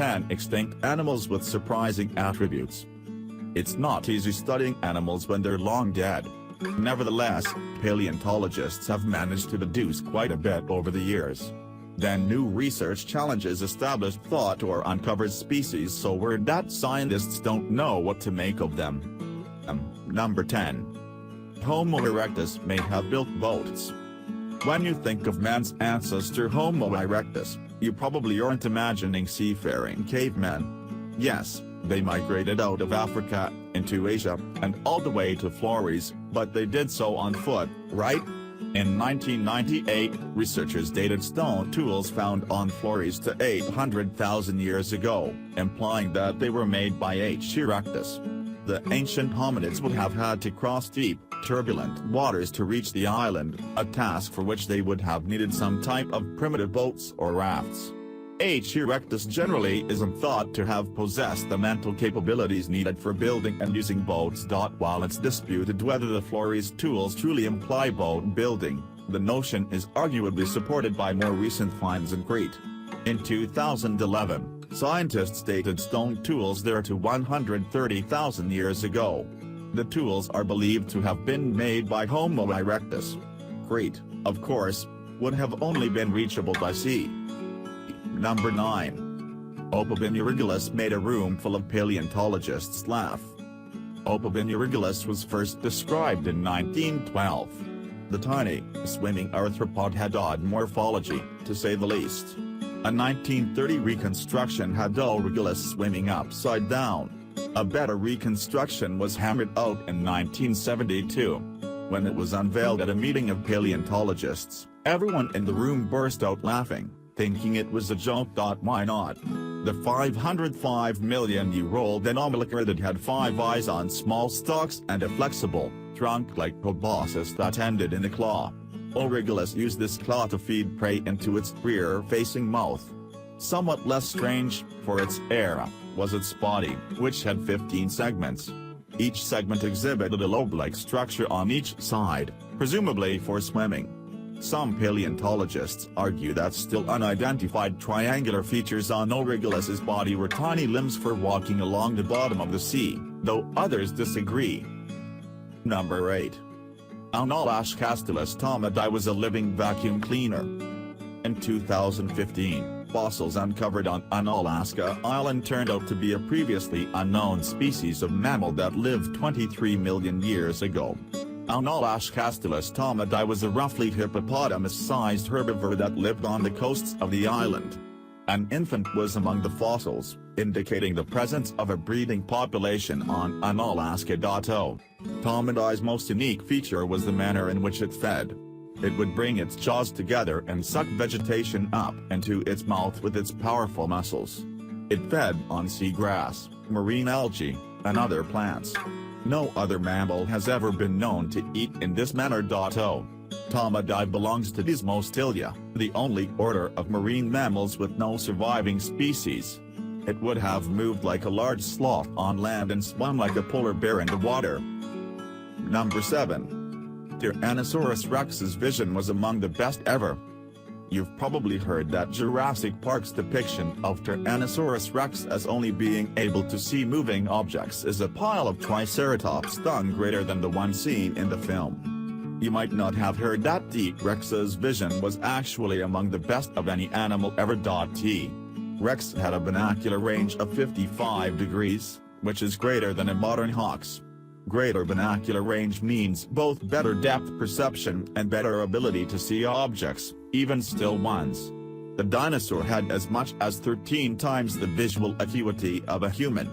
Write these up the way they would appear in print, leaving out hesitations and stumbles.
10 extinct animals with surprising attributes. It's not easy studying animals when they're long dead. Nevertheless, paleontologists have managed to deduce quite a bit over the years. Then new research challenges established thought or uncovers species so weird that scientists don't know what to make of them. Number 10. Homo erectus may have built boats. When you think of man's ancestor Homo erectus, you probably aren't imagining seafaring cavemen. Yes, they migrated out of Africa, into Asia, and all the way to Flores, but they did so on foot, right? In 1998, researchers dated stone tools found on Flores to 800,000 years ago, implying that they were made by H. erectus. The ancient hominids would have had to cross deep, turbulent waters to reach the island, a task for which they would have needed some type of primitive boats or rafts. H. erectus generally isn't thought to have possessed the mental capabilities needed for building and using boats. While it's disputed whether the Flores tools truly imply boat building, the notion is arguably supported by more recent finds in Crete. In 2011, scientists dated stone tools there to 130,000 years ago. The tools are believed to have been made by Homo erectus. Crete, of course, would have only been reachable by sea. Number 9. Opabinia Regalis made a room full of paleontologists laugh. Opabinia Regalis was first described in 1912. The tiny, swimming arthropod had odd morphology, to say the least. A 1930 reconstruction had O. Regalis swimming upside down. A better reconstruction was hammered out in 1972. When it was unveiled at a meeting of paleontologists, everyone in the room burst out laughing, thinking it was a joke. Why not? The 505-million-year-old Ounalashkastylus had 5 eyes on small stalks and a flexible, trunk-like proboscis that ended in a claw. O. Regalis used this claw to feed prey into its rear-facing mouth. Somewhat less strange, for its era, was its body, which had 15 segments. Each segment exhibited a lobe-like structure on each side, presumably for swimming. Some paleontologists argue that still unidentified triangular features on O. Regalis's body were tiny limbs for walking along the bottom of the sea, though others disagree. Number 8. Ounalashkastylus Tomidai was a living vacuum cleaner. In 2015, fossils uncovered on Ounalashka Island turned out to be a previously unknown species of mammal that lived 23 million years ago. Ounalashkastylus tomidai was a roughly hippopotamus-sized herbivore that lived on the coasts of the island. An infant was among the fossils, indicating the presence of a breeding population on Ounalashka. Tomidai's most unique feature was the manner in which it fed. It would bring its jaws together and suck vegetation up into its mouth with its powerful muscles. It fed on seagrass, marine algae, and other plants. No other mammal has ever been known to eat in this manner. Tomidai belongs to Desmostylia, the only order of marine mammals with no surviving species. It would have moved like a large sloth on land and swum like a polar bear in the water. Number 7. Tyrannosaurus rex's vision was among the best ever. You've probably heard that Jurassic Park's depiction of Tyrannosaurus rex as only being able to see moving objects is a pile of Triceratops dung greater than the one seen in the film. You might not have heard that T-Rex's vision was actually among the best of any animal ever. Rex had a binocular range of 55 degrees, which is greater than a modern hawk's. Greater binocular range means both better depth perception and better ability to see objects, even still ones. The dinosaur had as much as 13 times the visual acuity of a human.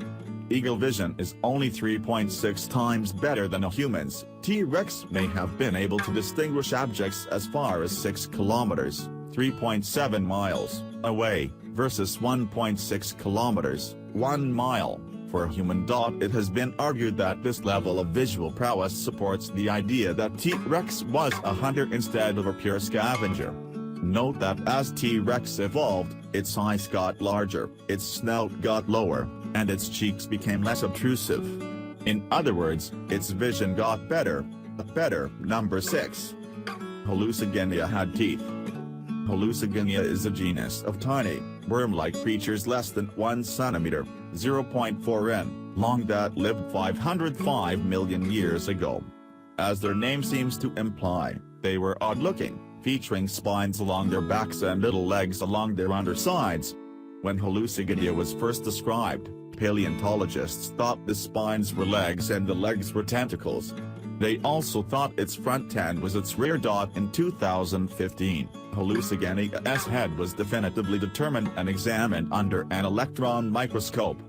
Eagle vision is only 3.6 times better than a human's. T-Rex may have been able to distinguish objects as far as 6 kilometers, 3.7 miles, away, versus 1.6 kilometers, 1 mile. For a human. It has been argued that this level of visual prowess supports the idea that T-Rex was a hunter instead of a pure scavenger. Note that as T-Rex evolved, its eyes got larger, its snout got lower, and its cheeks became less obtrusive. In other words, its vision got better. Number 6. Hallucigenia had teeth. Hallucigenia is a genus of tiny, worm-like creatures less than 1 centimeter, 0.4 in, long that lived 505 million years ago. As their name seems to imply, they were odd-looking, featuring spines along their backs and little legs along their undersides. When Hallucigenia was first described, paleontologists thought the spines were legs and the legs were tentacles. They also thought its front end was its rear. In 2015, Hallucigenia's head was definitively determined and examined under an electron microscope.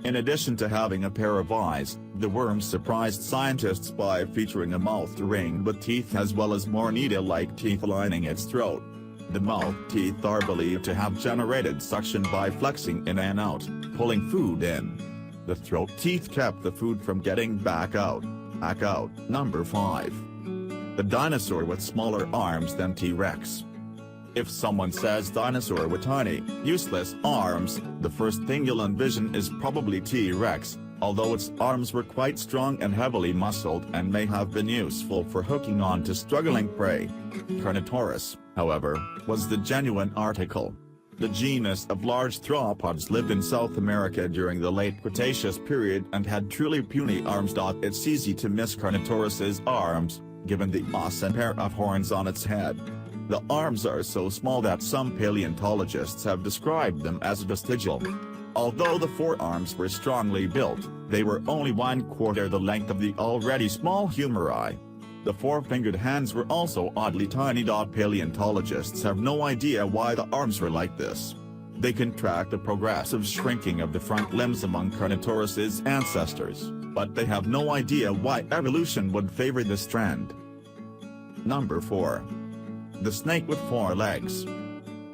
In addition to having a pair of eyes, the worm surprised scientists by featuring a mouth ringed with teeth as well as more needle-like teeth lining its throat. The mouth teeth are believed to have generated suction by flexing in and out, pulling food in. The throat teeth kept the food from getting back out. Number 5. The dinosaur with smaller arms than T-Rex. If someone says dinosaur with tiny, useless arms, the first thing you'll envision is probably T-Rex, although its arms were quite strong and heavily muscled and may have been useful for hooking on to struggling prey. Carnotaurus, however, was the genuine article. The genus of large theropods lived in South America during the late Cretaceous period and had truly puny arms. It's easy to miss Carnotaurus's arms, given the awesome pair of horns on its head. The arms are so small that some paleontologists have described them as vestigial. Although the forearms were strongly built, they were only 1/4 the length of the already small humeri. The four-fingered hands were also oddly tiny. Paleontologists have no idea why the arms were like this. They can track the progressive shrinking of the front limbs among Carnotaurus's ancestors, but they have no idea why evolution would favor this trend. Number 4. The snake with 4 legs.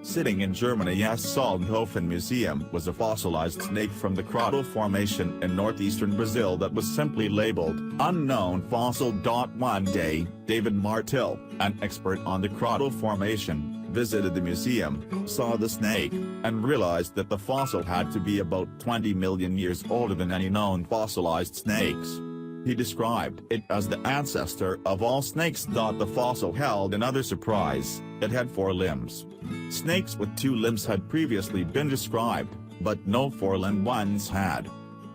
Sitting in Germany's Solnhofen Museum was a fossilized snake from the Crottal Formation in northeastern Brazil that was simply labeled unknown fossil. One day, David Martill, an expert on the Crottal Formation, visited the museum, saw the snake, and realized that the fossil had to be about 20 million years older than any known fossilized snakes. He described it as the ancestor of all snakes. The fossil held another surprise: it had 4 limbs. Snakes with 2 limbs had previously been described, but no 4-limbed ones had.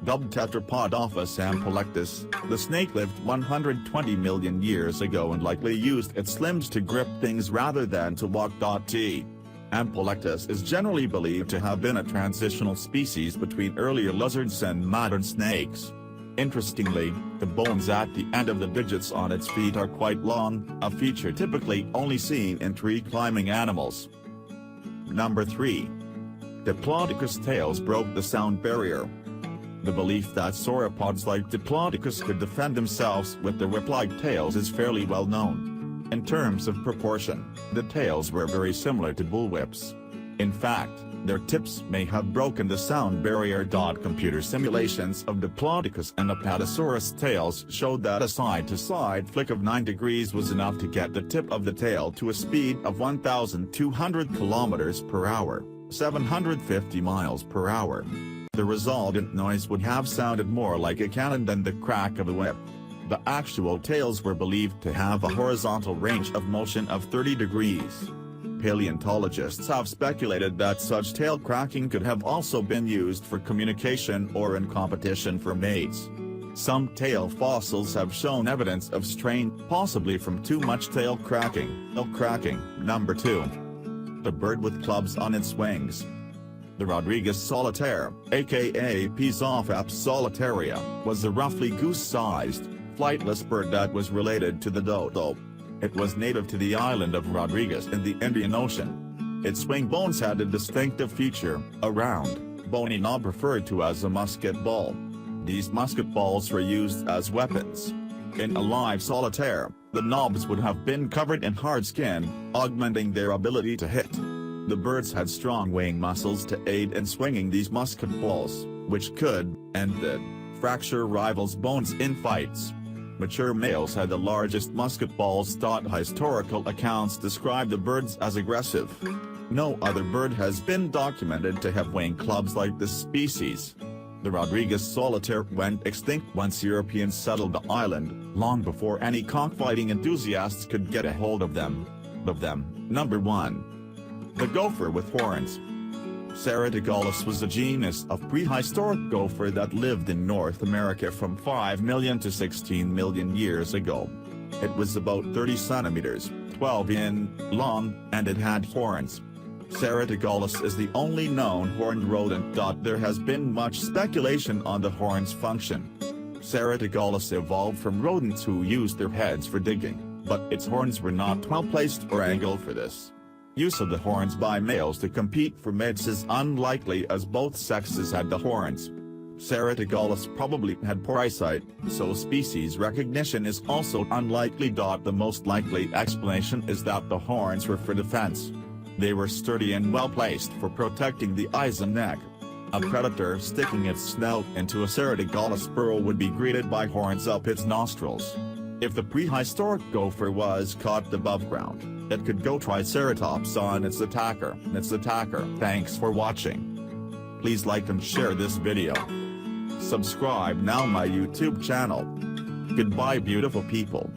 Dubbed Tetrapodopus ampulectus, the snake lived 120 million years ago and likely used its limbs to grip things rather than to walk. T. ampulectus is generally believed to have been a transitional species between earlier lizards and modern snakes. Interestingly, the bones at the end of the digits on its feet are quite long, a feature typically only seen in tree-climbing animals. Number 3. Diplodocus tails broke the sound barrier. The belief that sauropods like Diplodocus could defend themselves with the whip-like tails is fairly well known. In terms of proportion, the tails were very similar to bullwhips. In fact, their tips may have broken the sound barrier. Computer simulations of Diplodocus and Apatosaurus tails showed that a side-to-side flick of 9 degrees was enough to get the tip of the tail to a speed of 1,200 kilometers per hour, 750 miles per hour. The resultant noise would have sounded more like a cannon than the crack of a whip. The actual tails were believed to have a horizontal range of motion of 30 degrees. Paleontologists have speculated that such tail cracking could have also been used for communication or in competition for mates. Some tail fossils have shown evidence of strain, possibly from too much tail cracking. Number 2. The bird with clubs on its wings. The Rodrigues solitaire, aka Pisophaps solitaria, was a roughly goose-sized, flightless bird that was related to the dodo. It was native to the island of Rodrigues in the Indian Ocean. Its wing bones had a distinctive feature, a round, bony knob referred to as a musket ball. These musket balls were used as weapons. In a live solitaire, the knobs would have been covered in hard skin, augmenting their ability to hit. The birds had strong wing muscles to aid in swinging these musket balls, which could, and did, fracture rivals' bones in fights. Mature males had the largest musket balls. Historical accounts describe the birds as aggressive. No other bird has been documented to have wing clubs like this species. The Rodrigues solitaire went extinct once Europeans settled the island, long before any cockfighting enthusiasts could get a hold of them. Number 1. The gopher with horns. Regalis was a genus of prehistoric gopher that lived in North America from 5 million to 16 million years ago. It was about 30 centimeters, 12 in, long, and it had horns. Regalis is the only known horned rodent. There has been much speculation on the horn's function. Regalis evolved from rodents who used their heads for digging, but its horns were not well placed or angled for this. Use of the horns by males to compete for mates is unlikely, as both sexes had the horns. Regalis probably had poor eyesight, so species recognition is also unlikely. The most likely explanation is that the horns were for defense. They were sturdy and well placed for protecting the eyes and neck. A predator sticking its snout into a Regalis burrow would be greeted by horns up its nostrils. If the prehistoric gopher was caught above ground, it could go Triceratops on its attacker. Thanks for watching. Please like and share this video. Subscribe now my YouTube channel. Goodbye beautiful people.